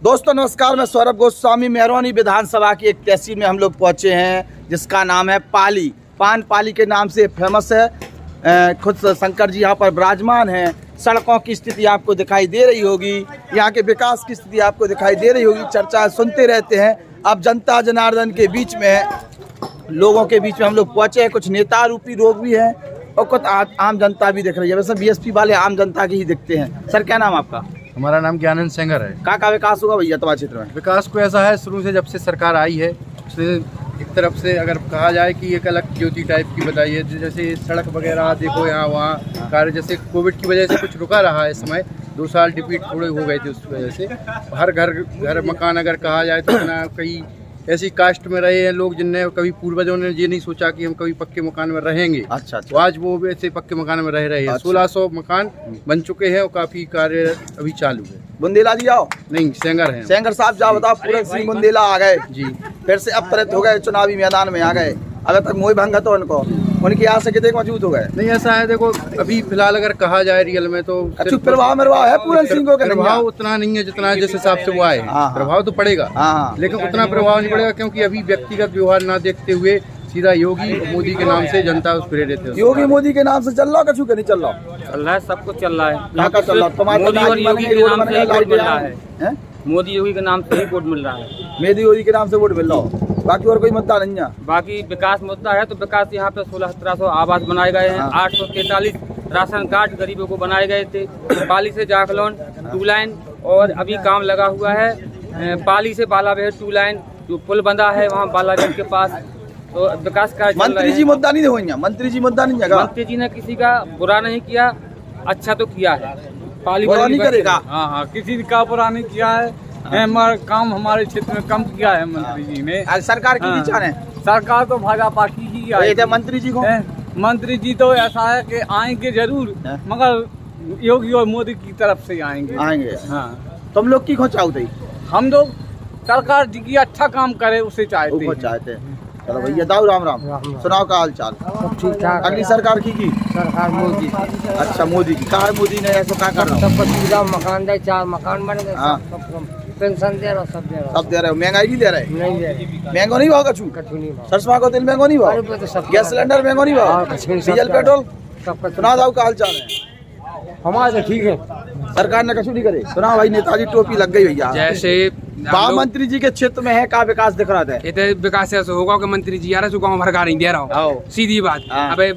दोस्तों नमस्कार, मैं सौरभ गोस्वामी। मेहरौनी विधानसभा की एक तहसील में हम लोग पहुंचे हैं जिसका नाम है पाली। पान पाली के नाम से फेमस है। खुद शंकर जी यहाँ पर विराजमान हैं। सड़कों की स्थिति आपको दिखाई दे रही होगी, यहाँ के विकास की स्थिति आपको दिखाई दे रही होगी। चर्चा सुनते रहते हैं। अब जनता जनार्दन के बीच में, लोगों के बीच में हम लोग पहुँचे हैं। कुछ नेता रूपी लोग भी हैं और कुछ आम जनता भी दिख रही है। वैसे बीएसपी वाले आम जनता के ही दिखते हैं। सर क्या नाम आपका? हमारा नाम ज्ञानंद सेंगर है। का विकास होगा भैया तुम्हारे क्षेत्र में? विकास को ऐसा है, शुरू से जब से सरकार आई है उससे एक तरफ से अगर कहा जाए कि एक अलग ज्योति टाइप की बताई है। जैसे सड़क वगैरह देखो, यहाँ वहाँ कार्य, जैसे कोविड की वजह से कुछ रुका रहा है इस समय। 2 साल डिपीट थोड़े हो गए थे उस वजह से। हर घर मकान अगर कहा जाए तो ना, कई ऐसी कास्ट में रहे हैं लोग जिनने कभी पूर्वजों ने ये नहीं सोचा कि हम कभी पक्के मकान में रहेंगे। अच्छा। तो आज वो ऐसे पक्के मकान में रह रहे हैं। 1600 मकान बन चुके हैं और काफी कार्य अभी चालू है। बुंदेला जी आओ। नहीं, सेंगर हैं। सेंगर साहब जाओ, बताओ। पूरन सिंह बुंदेला आ गए जी, फिर से अवतरित हो गए, चुनावी मैदान में आ गए। अगर तक मोह भंग तो उनको उनकी यहाँ से कितने मौजूद हो गए? नहीं ऐसा है, देखो अभी फिलहाल अगर कहा जाए रियल में तो अच्छा, प्रभाव है पूरन सिंह को? प्रभाव उतना नहीं है जितना जिस हिसाब से वो आए हैं। प्रभाव तो पड़ेगा, लेकिन उतना प्रभाव नहीं पड़ेगा क्योंकि अभी व्यक्तिगत व्यवहार ना देखते हुए सीधा योगी मोदी के नाम से जनता उस प्रेरित है। योगी मोदी के नाम से चल रहा, कछु नहीं चल रहा? चल रहा है, सब कुछ चल रहा है। कहाँ का चल रहा? तुम्हारे मोदी और योगी के नाम से ही वोट मिल रहा है। मोदी योगी के नाम से ही वोट मिल रहा है। मोदी योगी के नाम से वोट मिल रहा हो, बाकी और कोई मुद्दा नहीं है। बाकी विकास मुद्दा है तो विकास यहाँ पे 1600 आवास बनाए गए हैं। 843 राशन कार्ड गरीबों को बनाए गए थे। पाली से जाखलौन 2 लाइन और अभी काम लगा हुआ है। पाली से बालाबेर 2 लाइन जो पुल बंधा है वहाँ बालाबेर के पास, तो विकास कार्य। मंत्री जी मुद्दा नहीं देखो, मंत्री जी मुद्दा नहीं है। मंत्री जी ने किसी का बुरा नहीं किया, अच्छा तो किया है। पाली नहीं करेगा। हाँ, किसी का बुरा नहीं किया है। हमारा काम हमारे क्षेत्र में कम किया है मंत्री जी ने। सरकार की विचार है? सरकार तो भाजपा की ही आई है। मंत्री जी को? मंत्री जी तो ऐसा है कि आएंगे जरूर, मगर योगी और मोदी की तरफ से आएंगे। हाँ, तुम लोग की चाहते थे? हम लोग सरकार जी की अच्छा काम करे उसे चाहते हैं। चलो भैया दाऊ, राम राम। सुनाओ का हाल चाल? ठीक ठाक। अगली सरकार की सरकार मोदी। अच्छा, मोदी की। कहा मोदी ने ऐसा क्या कर रहा? सबको सुविधा, मकान दे, 4 मकान बन गए, पेंशन दे रहा, सब दे रहा। महंगाई भी दे रहे? नहीं दे रही। महंगो नहीं भाव? कछु नहीं भाव। सरसों को तेल महंगो नहीं भाव? गैस सिलेंडर महंगो नहीं भाव? Diesel petrol? सुना दाऊ का हाल चाल है? हमारे तो ठीक है। सरकार ने कछु नहीं करे। सुना भाई, नेताजी टोपी लग गई भैया। जैसे मंत्री जी के क्षेत्र में है का विकास दिख रहा था? इतने विकास ऐसा होगा कि मंत्री जी आ रहे गाँव भर गाड़ी दे रहा हो, सीधी बात। अबे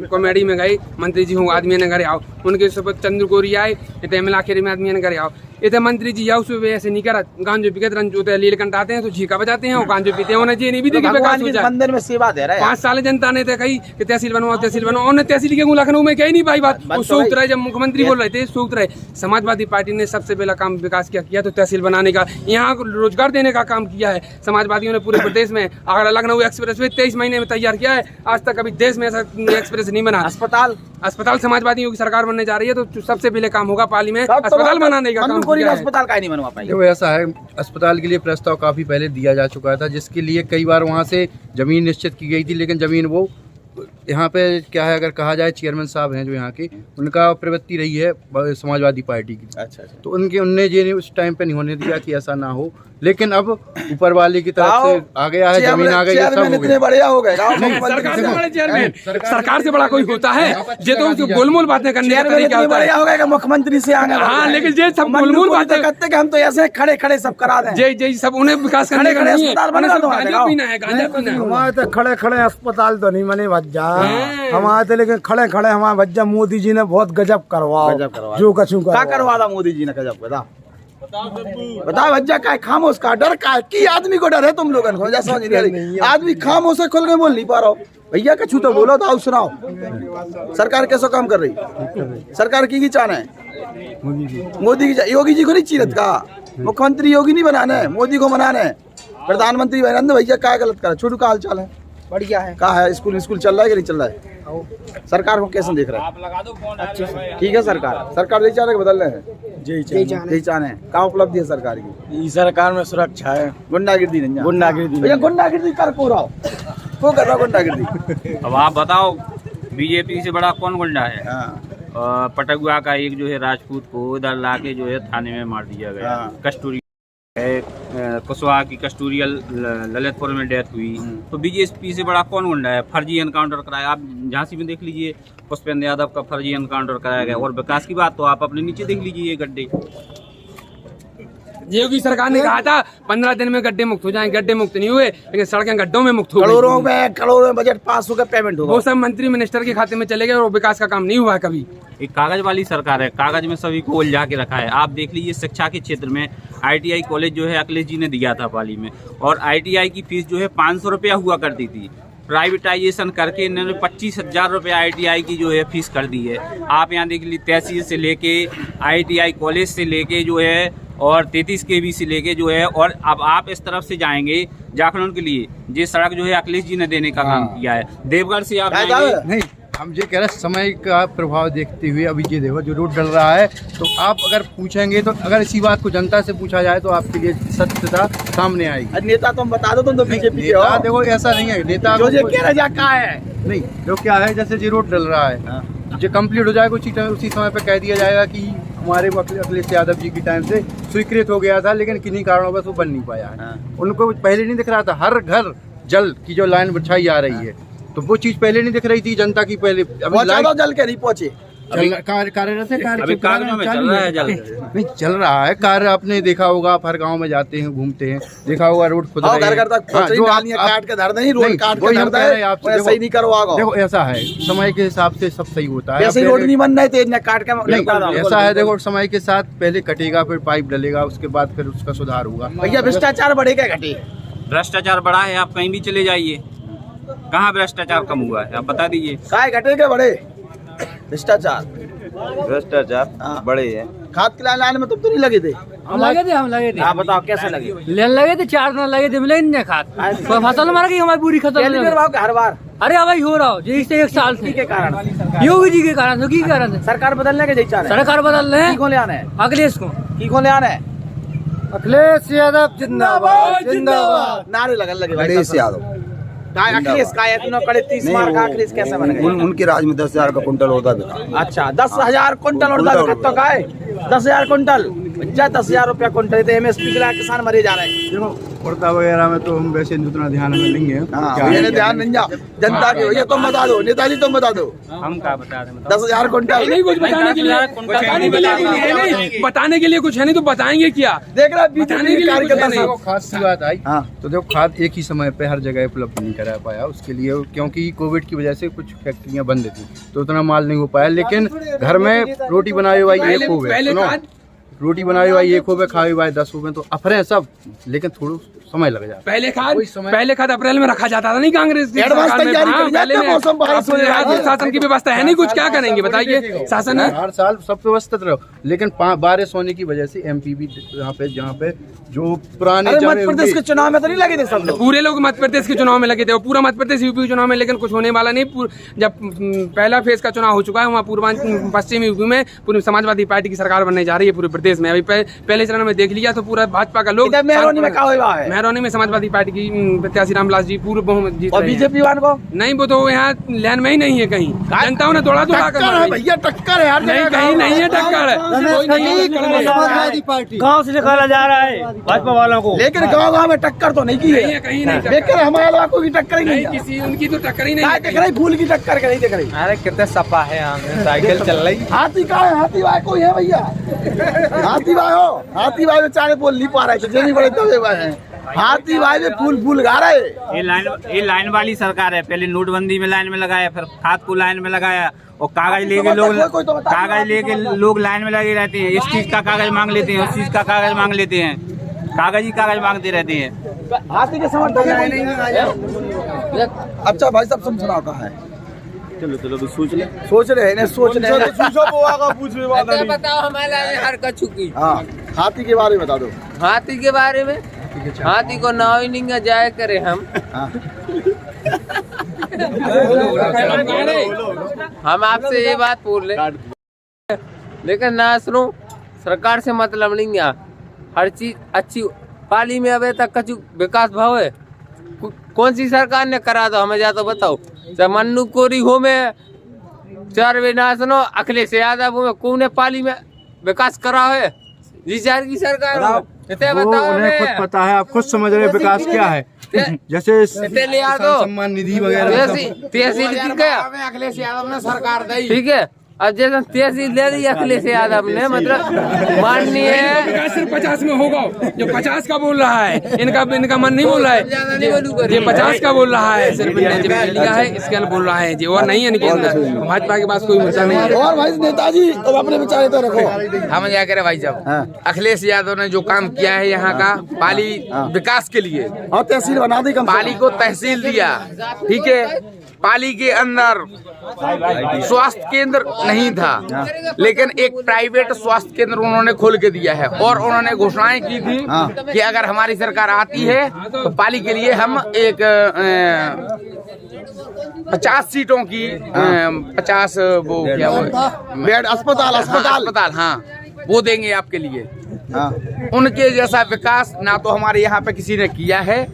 कॉमेडी में गई मंत्री जी हूँ, आदमी ने घर आओ, उनके सब चंद्र कोरी आए, इतने मिलाखेरी में आदमी ने घर आओ। इतने मंत्री जी आओ सुबह ऐसे नहीं करा। गांजो पी के रंजोते लीलकंठ आते हैं तो झीका बजाते हैं और गांजो पीते हैं। उन्हें ये नहीं भी देखी विकास हो जाए। मंदिर में सेवा दे रहा है। 5 साल जनता ने कही कि तहसील बनवाओ, तहसील बनवाओ। उन्हें तहसील के लखनऊ में कही नहीं भाई बात। वो सूक्त रहे, जब मुख्यमंत्री बोल रहे थे सूक्त रहे। समाजवादी पार्टी ने सबसे पहला काम विकास किया तो तहसील बनाने का, यहाँ रोजगार देने का काम किया है। समाजवादियों ने पूरे प्रदेश में अगर लखनऊ एक्सप्रेस वे 23 महीने में तैयार किया है। आज तक अभी देश में ऐसा एक्सप्रेस नहीं बना। अस्पताल समाजवादियों की सरकार बनने जा रही है तो सबसे पहले काम होगा पाली में अस्पताल बनाने का काम किया है। अस्पताल का नहीं बनवा पाई? वो ऐसा है, अस्पताल के लिए प्रस्ताव काफी पहले दिया जा चुका था, जिसके लिए कई बार वहाँ से जमीन निश्चित की गई थी, लेकिन जमीन वो यहाँ पे क्या है, अगर कहा जाए चेयरमैन साहब हैं जो यहाँ के, उनका प्रवृत्ति रही है समाजवादी पार्टी की। अच्छा। तो उनने ये उस टाइम पे नहीं होने दिया कि ऐसा ना हो, लेकिन अब ऊपर वाले की तरफ से आ गया है, जमीन आ गई है, सब हो गया। बढ़िया हो गए। सरकार से बड़ा कोई होता है ये तो गोलमोल बातें करने का तरीका होता है। हो गया मुख्यमंत्री से आने। हाँ, लेकिन ये सब गोलमोल बातें करते हम तो ऐसे खड़े खड़े सब करा दें। जय सब उन्हें विकास करने का नहीं है। गांजा पीना है। हमारे तो खड़े खड़े अस्पताल तो नहीं बने भज्जा हमारे तो, लेकिन खड़े खड़े हमारे भज्जा मोदी जी ने बहुत गजब करवा जो कछु क्या करवा था मोदी जी ने? गजब बता भज्जा। का खामोश का डर का की आदमी को डर है तुम लोगों को? समझ नहीं रही। आदमी खामोश है, खुल के बोल नहीं पा रहा हो भैया। कछु तो बोलो, तो आओ सुनाओ। सरकार कैसा काम कर रही? सरकार की चाहना है? मोदी की। योगी जी को नहीं चीरत का? मुख्यमंत्री योगी नहीं बनाना है, मोदी को बनाना है। प्रधानमंत्री बनाना भैया। क्या गलत करा? छोटू का हाल चाल है? बढ़िया है। कहा है स्कूल चल रहा है कि नहीं चल रहा है? सरकार को कैसे देख रहे हैं? ठीक है। सरकार यही चाह रहे बदल रहे हैं? यही चाहने हैं। क्या उपलब्धि है सरकार की? सरकार में सुरक्षा है, गुंडागिर्दी नहीं। गुंडागिर्दी कर को रहा को कर रहा गुंडागिर्दी। अब आप बताओ, बीजेपी से बड़ा कौन गुंडा है? पटुआ का एक जो है राजपूत को इधर लाके जो है थाने में मार दिया गया। कस्तूरी कुशवाहा की कस्तूरिया ललितपुर में डेथ हुई, तो बीजेपी से बड़ा कौन गुंडा है? फर्जी एनकाउंटर कराया। आप झांसी में देख लीजिए, पुष्पेंद्र यादव का फर्जी एनकाउंटर कराया गया। और विकास की बात तो आप अपने नीचे देख लीजिए, ये गड्ढे। योगी सरकार ने कहा था 15 दिन में गड्ढे मुक्त हो जाएं, गड्ढे मुक्त नहीं हुए, लेकिन सड़कें गड्ढों में मुक्त हो गई। करोड़ों में बजट पास होकर पेमेंट होगा, वो सब मंत्री मिनिस्टर के खाते में चले गए और विकास का काम नहीं हुआ कभी। एक कागज वाली सरकार है, कागज में सभी को उलझा के रखा है। आप देख लीजिए, शिक्षा के क्षेत्र में ITI कॉलेज जो है अखिलेश जी ने दिया था पाली में, और ITI की फीस जो है 500 रुपया हुआ करती थी। प्राइवेटाइजेशन करके इन्होंने 25,000 रुपये ITI की जो है फीस कर दी है। आप यहाँ देख लीजिए, तहसील से लेके ITI कॉलेज से लेके जो है, और 33 KB से लेके जो है, और अब आप इस तरफ से जाएंगे जाखलन के लिए, ये सड़क जो है अखिलेश जी ने देने का काम किया है। देवगढ़ से आप नहीं, हम ये कह रहे हैं समय का प्रभाव देखते हुए अभी ये देखो जो रोड डल रहा है, तो आप अगर पूछेंगे तो अगर इसी बात को जनता से पूछा जाए तो आपके लिए सत्यता सामने आएगी। नेता तुम बता दो, तुम तो बीजेपी के हो। नेता देखो ऐसा नहीं है, नेता जो ये कह रहा क्या है नहीं, जो क्या है जैसे ये रोड डल रहा है, जो कंप्लीट हो जाएगा उसी समय पे कह दिया जाएगा कि हमारे अखिलेश यादव जी के टाइम से स्वीकृत हो गया था, लेकिन किन्हीं कारणों बस वो बन नहीं पाया है। उनको पहले नहीं दिख रहा था, हर घर जल की जो लाइन बिछाई जा रही है, तो वो चीज पहले नहीं दिख रही थी जनता की। पहले जल के नहीं पहुंचे, कार्यरत है, अभी कागजों में चल रहा है, जल नहीं चल रहा है कार्य। आपने देखा होगा, आप हर गांव में जाते हैं, घूमते हैं, देखा होगा रोड खुद घर घर तक जो काट के धर नहीं, रोड काट के धर है, आप सही नहीं करवाओ। देखो ऐसा है, समय के हिसाब से सब सही होता है। ऐसे रोड नहीं बन रहे थे, काट के ऐसा है, देखो समय के साथ पहले कटेगा, फिर पाइप डलेगा, उसके बाद फिर उसका सुधार होगा। भैया भ्रष्टाचार बढ़ेगा घटे? भ्रष्टाचार बढ़ा है, आप कहीं भी चले जाइए, कहाँ भ्रष्टाचार कम हुआ है, आप बता दीजिए। काय घटेगा बड़े भ्रष्टाचार बड़े हैं। खाद की लाइन में तुम तो नहीं लगे थे? हम लगे थे। आप बताओ कैसे लगे? लेन लगे थे, 4 दिन लगे थे, मिले नहीं खाद। फसल मर गई हमारी पूरी खत्म। हर बार अरे भाई हो रहा हो जी, इससे 1 साल से के कारण, योगी जी के कारण, तो की कारण है सरकार बदलने के जैसा सरकार बदल रहे हैं। कौन ले आना है? अखिलेश को ले आना है? अखिलेश यादव जिंदाबाद जिंदाबाद। नारे लगन लगे भाई। अखिलेश यादव अखिलेश का है, तुमने कड़े 30 मार का अखिलेश कैसे बन गए? उनके राज में 10,000 का कुंटल होता था। अच्छा, 10,000 कुंटल और तो का है 10,000 कुंटल, 10,000 रुपया कुंटल। तो MSP के लिए किसान मरे जा रहे हैं। देखो कुर्ता वगैरह में तो हम वैसे उतना ध्यान में लेंगे, ध्यान नहीं जा जनता के। भैया तुम बता दो, नेताजी तुम बता दो, हम क्या बता रहे हैं? 10,000 कुंटल नहीं, कुछ बताने के लिए बताने के लिए कुछ है नहीं, तो बताएंगे क्या? देख रहा बीजेपी कार्यकर्ता सब। खाद की बात आई तो देखो, खाद एक ही समय पे हर जगह उपलब्ध नहीं करा पाया उसके लिए, क्योंकि कोविड की वजह से कुछ फैक्ट्रियां बंद थी, तो उतना माल नहीं हो पाया। लेकिन घर में रोटी बनाए हुआ एक हो गए, रोटी बनाए हुआ एक हो गए, खाए हुआ 10 हो गए, तो अफरे सब, लेकिन थोड़ा समय लग जाता। पहले खाद अप्रैल में रखा जाता था, नहीं कांग्रेस की सरकार में। शासन की व्यवस्था है नहीं, कुछ क्या करेंगे बताइए? शासन है हर साल सब व्यवस्थित रहो, लेकिन बारिश होने की वजह से MP भी जहाँ पे जो पुराने मध्य प्रदेश के चुनाव में तो नहीं लगे थे सब लोग? पूरे लोग मध्य प्रदेश के चुनाव में लगे थे, पूरा मध्य प्रदेश UP के चुनाव में, लेकिन कुछ होने वाला नहीं। जब पहला फेज का चुनाव हो चुका है, वहाँ पश्चिमी यूपी में पूरी समाजवादी पार्टी की सरकार बनने जा रही है पूरे प्रदेश में। अभी पहले चरण में देख लिया तो पूरा भाजपा का लोग। मेहरौनी में समाजवादी पार्टी की प्रत्याशी रामविलास जी पूर्व बहुमत जीत रहे हैं। बीजेपी वाले को नहीं, वो तो यहाँ लाइन में ही नहीं है कहीं, जनताओं ने दौड़ा कर भैया टक्कर है, नहीं कहीं नहीं है टक्कर, समाजवादी पार्टी गाँव से निकाला जा रहा है भाजपा वालों को, लेकिन गाँव में टक्कर तो नहीं की है कहीं नहीं। लेकिन हमारे इलाकों की टक्कर ही नहीं है। किसी उनकी तो टक्कर ही नहीं देख रही, फूल की टक्कर के नहीं देख रही। अरे कितने सपा है यहाँ पे, साइकिल चल रही। हाथी का है, हाथी भाई कोई है भैया? हाथी भाई हो, हाथी भाई बेचारे बोल नहीं पा रहे थे, नहीं बड़े दबे हुए हैं। हाथी भाई में फूल गा रहे। ये लाइन वाली सरकार है। पहले नोटबंदी में लाइन में लगाया, फिर खाद को लाइन में लगाया, और कागज लेके लोग लाइन में लगे रहते हैं। इस चीज का कागज मांग लेते हैं, उस चीज का कागज मांग लेते हैं, कागज ही कागज मांगते रहते हैं। हाथी के समर्थन अच्छा भाई सब समझाता है। चलो तो सोच ले, सोच रहे हैं, सोच रहे हैं। बताओ हमारे हर कछु की। हाँ, हाथी के बारे में बता दो। हाथी के बारे में, हाथी को नाव ही नहीं जाया करे हम। हम आपसे ये बात बोल रहे, लेकिन ना सुनो, सरकार से मतलब नहीं है। हर चीज अच्छी पाली में अभी तक कछु विकास भाव है? कौन सी सरकार ने करा दो हमें, जा तो बताओ। मन्नू कोरी हो में 4 ना सुनो, अखिलेश यादव में कौन ने पाली में विकास करा है? जी चार की सरकार उन्हें खुद पता है, आप खुद समझ रहे विकास क्या है। जैसे सम्मान निधि वगैरह तहसील अखिलेश यादव ने सरकार दी, ठीक है। अब जैसे तहसील दे दी अखिलेश यादव ने, मतलब माननीय सिर्फ 50 में होगा, जो 50 का बोल रहा है, इनका मन नहीं बोल रहा है, ये 50 का बोल रहा है, सिर्फ लिया है इसके अंदर बोल रहा है जी, और नहीं है इनके अंदर। भाजपा के पास कोई मुद्दा नहीं है। और भाई नेताजी तो अपने विचार तो रखो। हम क्या करें भाई साहब, अखिलेश यादव ने जो काम किया है यहाँ का पाली विकास के लिए, और तहसील बना दी, पाली को तहसील दिया, ठीक है। पाली के अंदर स्वास्थ्य केंद्र नहीं था, लेकिन एक प्राइवेट स्वास्थ्य केंद्र उन्होंने खोल के दिया है, और उन्होंने घोषणाएं की थी कि अगर हमारी सरकार आती है तो पाली के लिए हम एक 50 सीटों की 50 वो क्या बेड अस्पताल हाँ वो देंगे आपके लिए। उनके जैसा विकास ना तो हमारे यहाँ पे किसी ने किया है,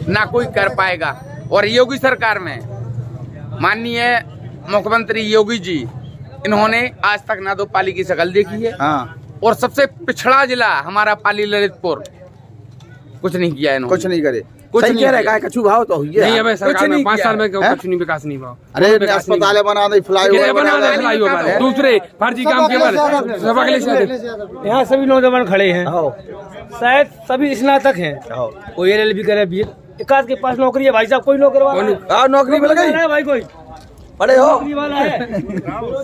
ना कोई कर पाएगा। और योगी सरकार में माननीय मुख्यमंत्री योगी जी, इन्होंने आज तक ना तो पाली की शक्ल देखी है, और सबसे पिछड़ा जिला हमारा पाली ललितपुर, कुछ नहीं किया इन्होंने, कुछ नहीं करे, कुछ नहीं कह रहे। कछु भाव तो हुई है, नहीं है सरकार में 5 साल में कुछ नहीं विकास नहीं भाव। अरे अस्पताल बना दे, फ्लाईओवर, दूसरे फर्जी काम केवल यहाँ सभी नौजवान खड़े हैं, शायद सभी स्नातक हैं, कोई LLB करे, BA, एकाध के पास नौकरी है भाई साहब, कोई नौकरी नौकरी मिल गई भाई, कोई बड़े हो नौकरी वाला है।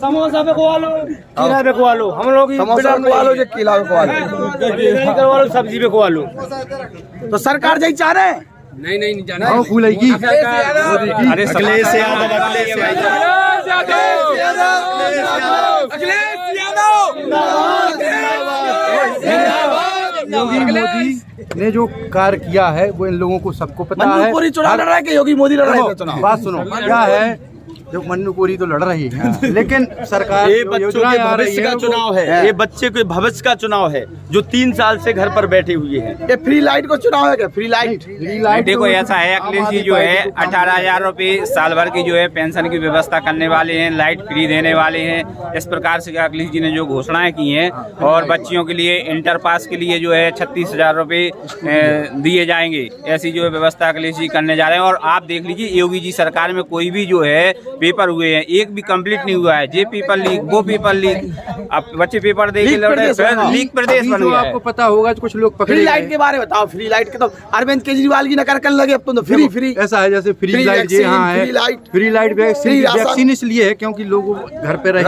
समोसा पे को लो, किला पे को लो, हम लोग समोसा पे लो, जो किला पे करवा लो, सब्जी पे को लो। तो सरकार यही चाह रहे हैं। नहीं जाना अखिलेश योगी मोदी ने जो कार्य किया है वो इन लोगों को सबको पता है। पूरी चुनाव लड़ रहा है कि योगी मोदी लड़ रहे हैं चुनाव? बात सुनो, क्या है, जो मन्नूपुरी तो लड़ रही है, लेकिन सरकार ये बच्चों के भविष्य का चुनाव है, ये बच्चे के भविष्य का चुनाव है, जो 3 साल से घर पर बैठे हुए हैं। ये फ्री लाइट को चुनाव है क्या? फ्री लाइट देखो ऐसा है, अखिलेश जी जो है 18,000 रुपये साल भर की जो है पेंशन की व्यवस्था करने वाले हैं, लाइट फ्री देने वाले हैं। इस प्रकार से अखिलेश जी ने जो घोषणाएं की हैं, और बच्चियों के लिए इंटर पास के लिए जो है 36,000 रुपये दिए जाएंगे, ऐसी जो है व्यवस्था अखिलेश जी करने जा रहे हैं। और आप देख लीजिए योगी जी सरकार में कोई भी जो है पेपर हुए हैं, एक भी कंप्लीट नहीं हुआ है। ये पेपर लीक, वो पेपर लीक, अब बच्चे पेपर दे के लड़ रहे हैं, लीक प्रदेश बन गया है। आपको पता होगा कुछ लोग पकड़े। फ्री लाइट के बारे में बताओ। फ्री लाइट के तो अरविंद केजरीवाल की नकल करने लगे, अब तो फ्री ऐसा है जैसे फ्री लाइट यहाँ है, फ्री लाइट वैक्सीन इसलिए है क्योंकि लोग घर पे रहे,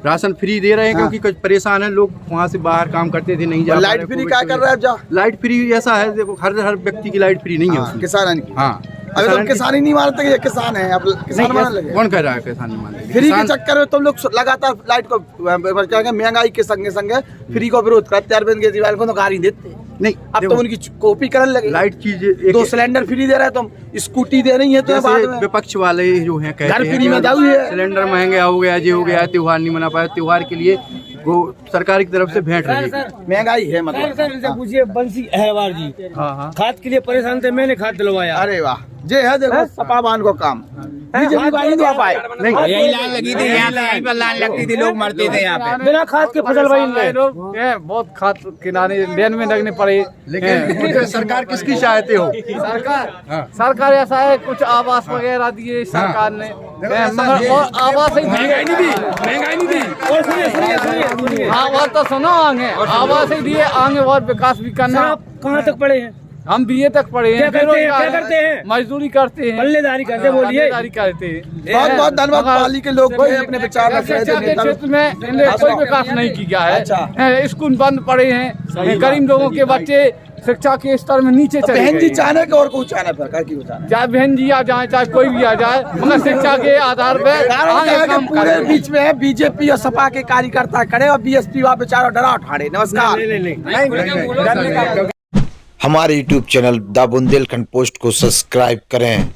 राशन फ्री दे रहे हैं, क्योंकि कुछ परेशान है लोग, वहाँ से बाहर काम करते थे, नहीं जा। लाइट फ्री क्या कर रहा है? लाइट फ्री ऐसा है, देखो हर व्यक्ति की लाइट फ्री नहीं है, किसान की। हाँ, अभी तो किसान ही नहीं मानते, ये किसान है, अब किसान मानने लगे। कौन कह रहा है किसान नहीं मानते? फ्री के चक्कर में तुम लोग लगातार लाइट को क्या कहें, महंगाई के संगे संगे फ्री को विरोध करते, अरविंद केजरीवाल को तो गाली देते नहीं। अब तो उनकी कॉपी करने लगे। लाइट चीज 2 सिलेंडर फ्री दे रहे हैं, तुम स्कूटी दे रही है, तो विपक्ष वाले जो है घर फ्री में दाऊ है, सिलेंडर महंगे हो गया, ये हो गया, त्योहार नहीं मना पाया, त्योहार के लिए वो सरकार की तरफ से भेंट रही है, महंगाई है। मतलब सर पूछिए बंसी अहरवार जी, हाँ खाद के लिए परेशान थे, मैंने खाद दिलवाया। अरे वाह, ये है देखो सपाबान को काम, बीजेपी वाली तो पाए नहीं, यही लाइन लगी थी यहाँ पे, यहीं पर लाइन लगती थी, लोग मरते थे यहाँ पे बिना खाद के फसल वही लोग बहुत खाद किनारे लेन में लगने पड़े। लेकिन सरकार किसकी चाहते हो? सरकार ऐसा है, कुछ आवास वगैरह दिए सरकार ने, मगर और आवास ही महंगाई नहीं दी। हाँ बात तो सुनो, आगे आवास ही दिए, आगे और विकास भी करना। कहाँ तक पढ़े हैं? हम BA तक पढ़े हैं, क्या करते हैं? मजदूरी करते हैं, पल्लेदारी करते, बोलिए पल्लेदारी करते हैं। बहुत बहुत धन्यवाद। पाली के लोग कोई अपने विचार रख रहे थे, क्षेत्र में इन्हें कोई विकास नहीं किया है, स्कूल बंद पड़े हैं, गरीब लोगों के बच्चे शिक्षा के स्तर में नीचे चले गए। बहन जी चाहने के और कुछ चाहने पर चाहे बहन जी आ जाए, चाहे कोई भी आ जाए, मगर शिक्षा के आधार पे पूरे बीच में है बीजेपी और सपा के कार्यकर्ता खड़े, और BSP वहाँ पे चारों डरा उठाड़े। नमस्कार। हमारे YouTube channel the Bundelkhand post को सब्सक्राइब करें